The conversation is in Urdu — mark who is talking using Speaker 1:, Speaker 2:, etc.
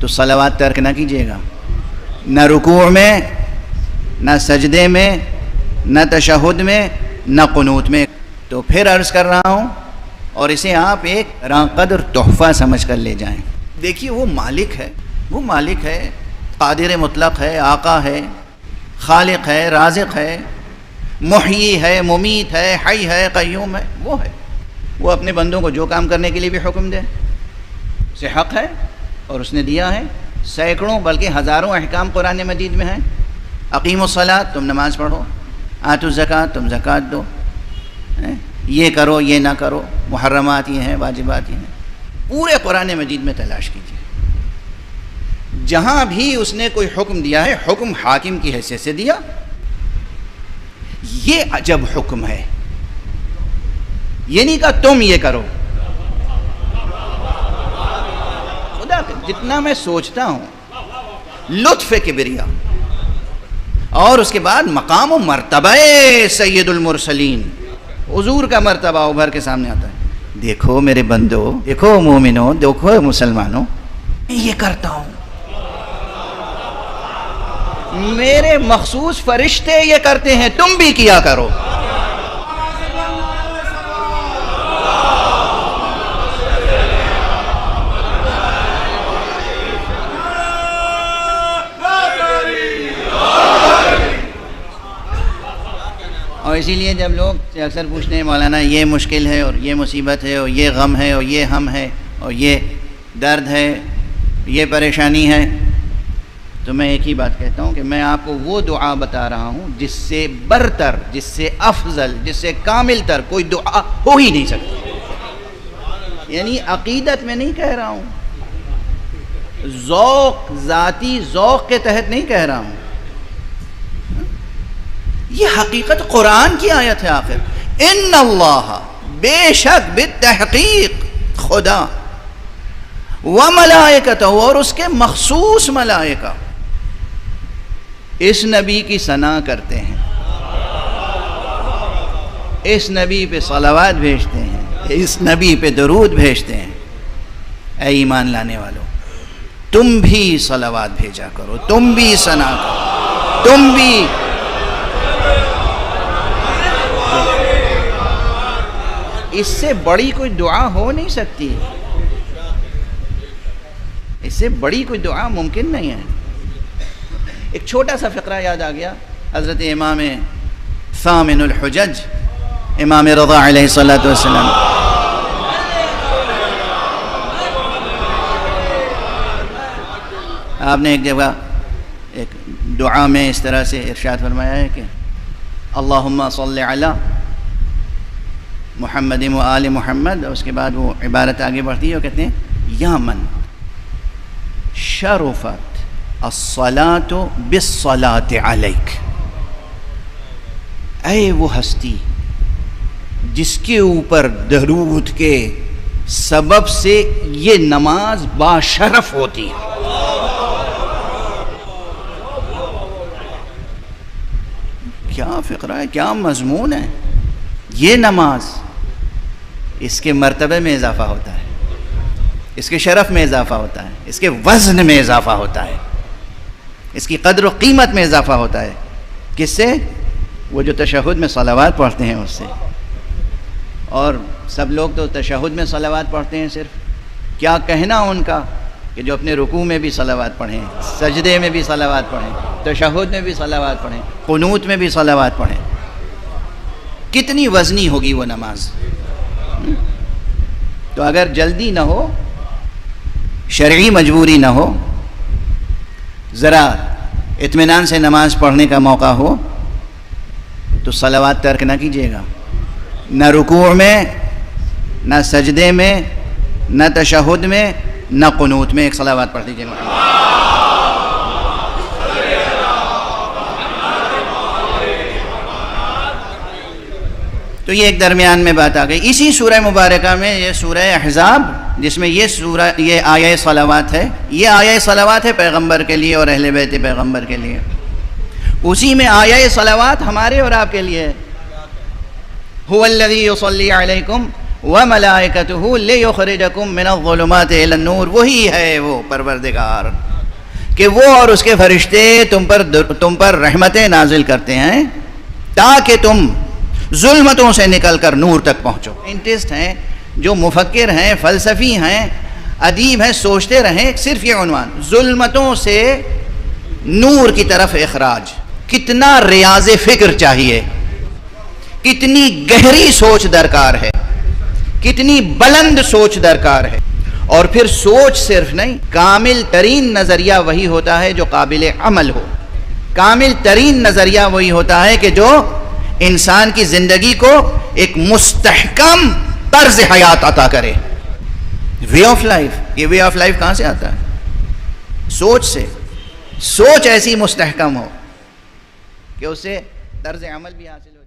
Speaker 1: تو صلوات ترک نہ کیجیے گا، نہ رکوع میں، نہ سجدے میں، نہ تشہد میں، نہ قنوت میں۔ تو پھر عرض کر رہا ہوں، اور اسے آپ ایک راقدر تحفہ سمجھ کر لے جائیں۔ دیکھیے وہ مالک ہے، قادر مطلق ہے، آقا ہے، خالق ہے، رازق ہے، محیی ہے، ممیت ہے، حی ہے، قیوم ہے، وہ اپنے بندوں کو جو کام کرنے کے لیے بھی حکم دے، اسے حق ہے اور اس نے دیا ہے۔ سینکڑوں بلکہ ہزاروں احکام قرآن مجید میں ہیں۔ اقیموا الصلاۃ، تم نماز پڑھو، آتوا الزکوٰۃ، تم زکوٰۃ دو، یہ کرو یہ نہ کرو، محرمات یہ ہیں، واجبات یہ ہیں۔ پورے قرآن مجید میں تلاش کیجیے، جہاں بھی اس نے کوئی حکم دیا ہے، حکم حاکم کی حیثیت سے دیا۔ یہ عجب حکم ہے، یہ نہیں کہا تم یہ کرو۔ خدا جتنا میں سوچتا ہوں لطف کبریا، اور اس کے بعد مقام و مرتبہ سید المرسلین، حضور کا مرتبہ ابھر کے سامنے آتا ہے۔ دیکھو میرے بندو، دیکھو مومنوں، دیکھو مسلمانوں، میں یہ کرتا ہوں، میرے مخصوص فرشتے یہ کرتے ہیں، تم بھی کیا کرو۔ اور اسی لیے جب لوگ اکثر پوچھتے ہیں مولانا یہ مشکل ہے اور یہ مصیبت ہے اور یہ غم ہے اور یہ ہم ہے اور یہ درد ہے، یہ پریشانی ہے، تو میں ایک ہی بات کہتا ہوں کہ میں آپ کو وہ دعا بتا رہا ہوں جس سے برتر، جس سے افضل، جس سے کامل تر کوئی دعا ہو ہی نہیں سکتی۔ یعنی عقیدت میں نہیں کہہ رہا ہوں، ذوق، ذاتی ذوق کے تحت نہیں کہہ رہا ہوں، یہ حقیقت قرآن کی آیت ہے۔ آخر ان اللہ، بے شک، بالتحقیق خدا، وملائکتہ، اور اس کے مخصوص ملائکہ، اس نبی کی ثنا کرتے ہیں، اس نبی پہ صلوات بھیجتے ہیں، اس نبی پہ درود بھیجتے ہیں۔ اے ایمان لانے والو، تم بھی صلوات بھیجا کرو، تم بھی ثنا کرو، تم بھی۔ اس سے بڑی کوئی دعا ہو نہیں سکتی، اس سے بڑی کوئی دعا ممکن نہیں ہے۔ ایک چھوٹا سا فقرہ یاد آ گیا، حضرت امام ثامن الحجج، امام رضا علیہ السلام، آپ نے ایک جگہ ایک دعا میں اس طرح سے ارشاد فرمایا ہے کہ اللہم صلی علی محمد و آل محمد، اور اس کے بعد وہ عبارت آگے بڑھتی ہے، وہ کہتے ہیں یا من شرفت الصلاة بالصلاة علیک، اے وہ ہستی جس کے اوپر درود کے سبب سے یہ نماز باشرف ہوتی ہے۔ کیا فقرہ ہے، کیا مضمون ہے۔ یہ نماز، اس کے مرتبے میں اضافہ ہوتا ہے، اس کے شرف میں اضافہ ہوتا ہے، اس کے وزن میں اضافہ ہوتا ہے، اس کی قدر و قیمت میں اضافہ ہوتا ہے۔ کس سے؟ وہ جو تشہد میں صلوات پڑھتے ہیں اس سے۔ اور سب لوگ تو تشہد میں صلوات پڑھتے ہیں صرف، کیا کہنا ان کا کہ جو اپنے رکوع میں بھی صلوات پڑھیں، سجدے میں بھی صلوات پڑھیں، تشہد میں بھی صلوات پڑھیں، قنوت میں بھی صلوات پڑھیں۔ کتنی وزنی ہوگی وہ نماز۔ تو اگر جلدی نہ ہو، شرعی مجبوری نہ ہو، ذرا اطمینان سے نماز پڑھنے کا موقع ہو، تو صلوات ترک نہ کیجیے گا، نہ رکوع میں، نہ سجدے میں، نہ تشہد میں، نہ قنوت میں۔ ایک صلوات پڑھ دیجیے محمد۔ تو یہ ایک درمیان میں بات آ گئی۔ اسی سورہ مبارکہ میں یہ سورہ احزاب، جس میں یہ آیہ صلوات ہے، یہ آیہ صلوات ہے پیغمبر کے لیے اور اہل بیت پیغمبر کے لیے۔ اسی میں آیہ صلوات ہمارے اور آپ کے لیے ہے۔ هو الذی یصلی علیکم وَمَلَائِكَتُهُ لِيُخْرِجَكُم مِّنَ الظُّلُمَاتِ إِلَى النُّورِ، وہی ہے وہ پروردگار کہ وہ اور اس کے فرشتے تم پر رحمتیں نازل کرتے ہیں تاکہ تم ظلمتوں سے نکل کر نور تک پہنچو۔ سائنٹسٹ ہیں، جو مفکر ہیں، فلسفی ہیں، ادیب ہیں، سوچتے رہیں صرف یہ عنوان، ظلمتوں سے نور کی طرف اخراج۔ کتنا ریاض فکر چاہیے، کتنی گہری سوچ درکار ہے، کتنی بلند سوچ درکار ہے۔ اور پھر سوچ صرف نہیں، کامل ترین نظریہ وہی ہوتا ہے جو قابل عمل ہو، کامل ترین نظریہ وہی ہوتا ہے کہ جو انسان کی زندگی کو ایک مستحکم طرز حیات عطا کرے۔ وے آف لائف، یہ وے آف لائف کہاں سے آتا ہے؟ سوچ سے۔ سوچ ایسی مستحکم ہو کہ اسے طرز عمل بھی حاصل ہو۔